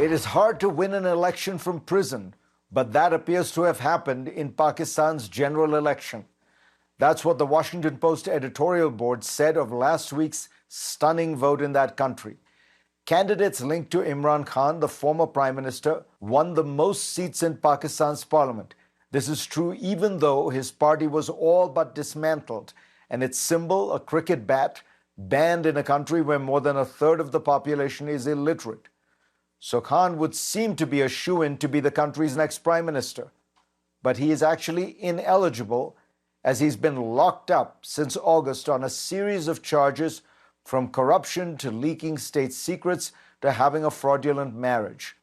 It is hard to win an election from prison, but that appears to have happened in Pakistan's general election. That's what the Washington Post editorial board said of last week's stunning vote in that country. Candidates linked to Imran Khan, the former prime minister, won the most seats in Pakistan's parliament. This is true even though his party was all but dismantled and its symbol, a cricket bat, banned in a country where more than a third of the population is illiterate. So Khan would seem to be a shoo-in to be the country's next prime minister. But he is actually ineligible as he's been locked up since August on a series of charges from corruption to leaking state secrets to having a fraudulent marriage.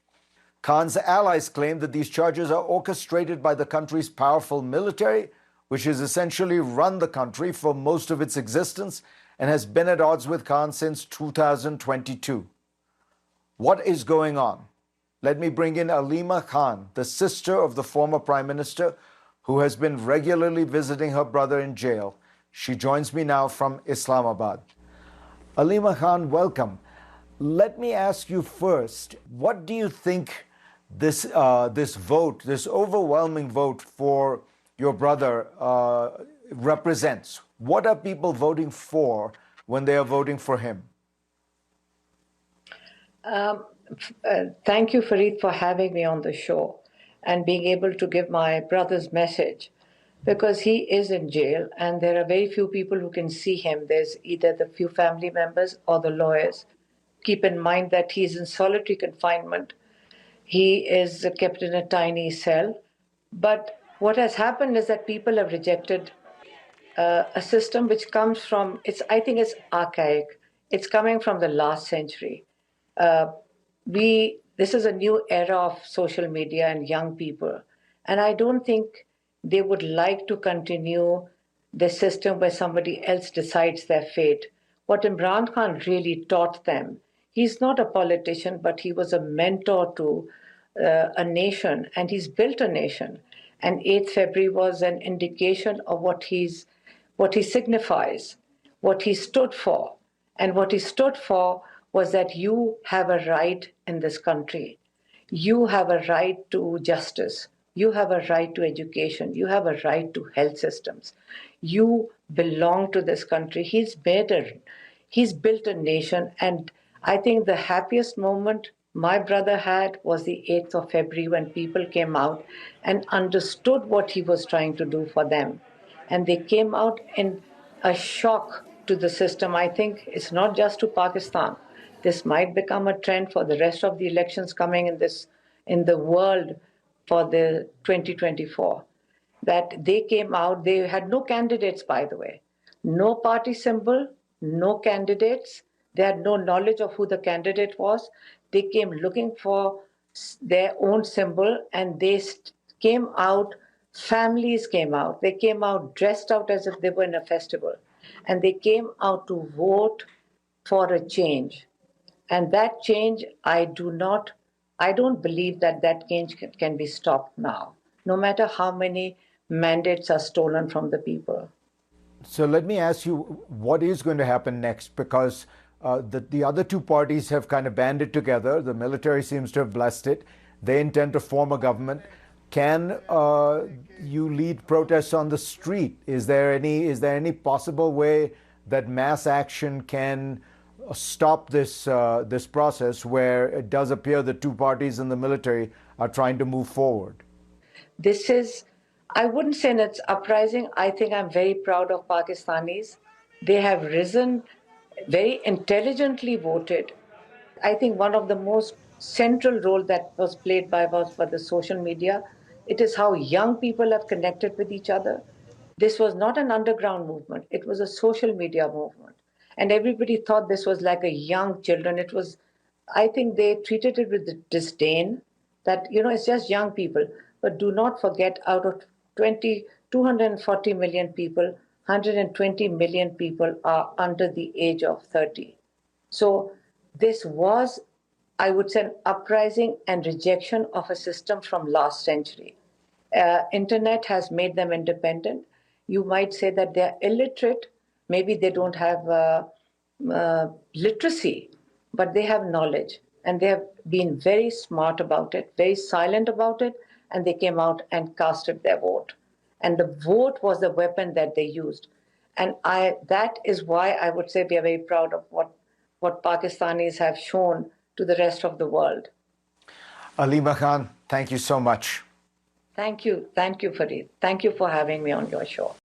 Khan's allies claim that these charges are orchestrated by the country's powerful military, which has essentially run the country for most of its existence and has been at odds with Khan since 2022. What is going on? Let me bring in Aleema Khan, the sister of the former prime minister, who has been regularly visiting her brother in jail. She joins me now from Islamabad. Aleema Khan, welcome. Let me ask you first, what do you think this vote, this overwhelming vote for your brother represents? What are people voting for when they are voting for him? Thank you, Fareed, for having me on the show and being able to give my brother's message, because he is in jail and there are very few people who can see him. There's either the few family members or the lawyers. Keep in mind that he's in solitary confinement. He is kept in a tiny cell. But what has happened is that people have rejected a system which comes from, I think it's archaic. It's coming from the last century. This is a new era of social media and young people. And I don't think they would like to continue the system where somebody else decides their fate. What Imran Khan really taught them, he's not a politician, but he was a mentor to a nation, and he's built a nation. And 8th February was an indication of what he signifies, what he stood for. And what he stood for was that you have a right in this country. You have a right to justice. You have a right to education. You have a right to health systems. You belong to this country. He's built a nation. And I think the happiest moment my brother had was the 8th of February when people came out and understood what he was trying to do for them. And they came out in a shock to the system. I think it's not just to Pakistan. This might become a trend for the rest of the elections coming in the world for the 2024. That they came out, they had no candidates, by the way. No party symbol, no candidates. They had no knowledge of who the candidate was. They came looking for their own symbol, and they came out, families came out. They came out dressed out as if they were in a festival. And they came out to vote for a change. And that change, I don't believe that change can be stopped now, no matter how many mandates are stolen from the people. So let me ask you, what is going to happen next? Because the other two parties have kind of banded together. The military seems to have blessed it. They intend to form a government. Can you lead protests on the street? Is there any possible way that mass action can stop this process where it does appear the two parties in the military are trying to move forward? I wouldn't say it's uprising. I think I'm very proud of Pakistanis. They have risen, very intelligently voted. I think one of the most central role that was played by the social media. It is how young people have connected with each other. This was not an underground movement. It was a social media movement. And everybody thought this was like a young children. I think they treated it with disdain that, it's just young people. But do not forget, out of 240 million people, 120 million people are under the age of 30. So this was, I would say, an uprising and rejection of a system from last century. Internet has made them independent. You might say that they're illiterate. Maybe they don't have literacy, but they have knowledge. And they have been very smart about it, very silent about it, and they came out and casted their vote. And the vote was the weapon that they used. And that is why I would say we are very proud of what Pakistanis have shown to the rest of the world. Aleema Khan, thank you so much. Thank you, Fareed. Thank you for having me on your show.